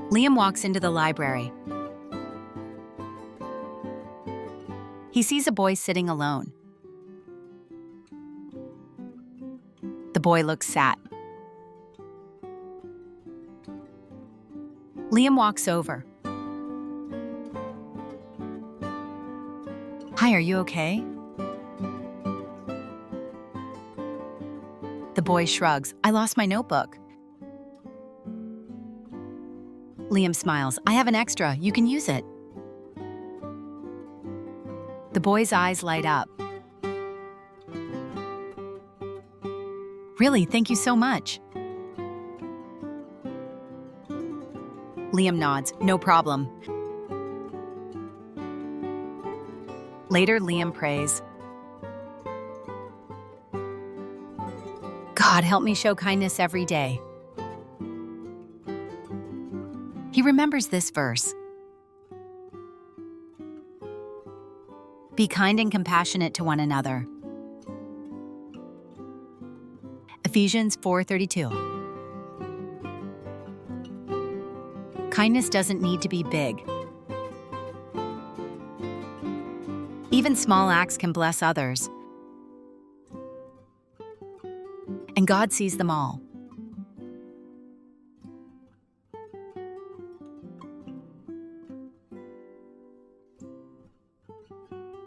Liam walks into the library. He sees a boy sitting alone. The boy looks sad. Liam walks over. "Hi, are you okay?" The boy shrugs. "I lost my notebook." Liam smiles. "I have an extra. You can use it." The boy's eyes light up. "Really, thank you so much." Liam nods. "No problem." Later, Liam prays, "God, help me show kindness every day." He remembers this verse. Be kind and compassionate to one another. Ephesians 4:32. Kindness doesn't need to be big. Even small acts can bless others. And God sees them all.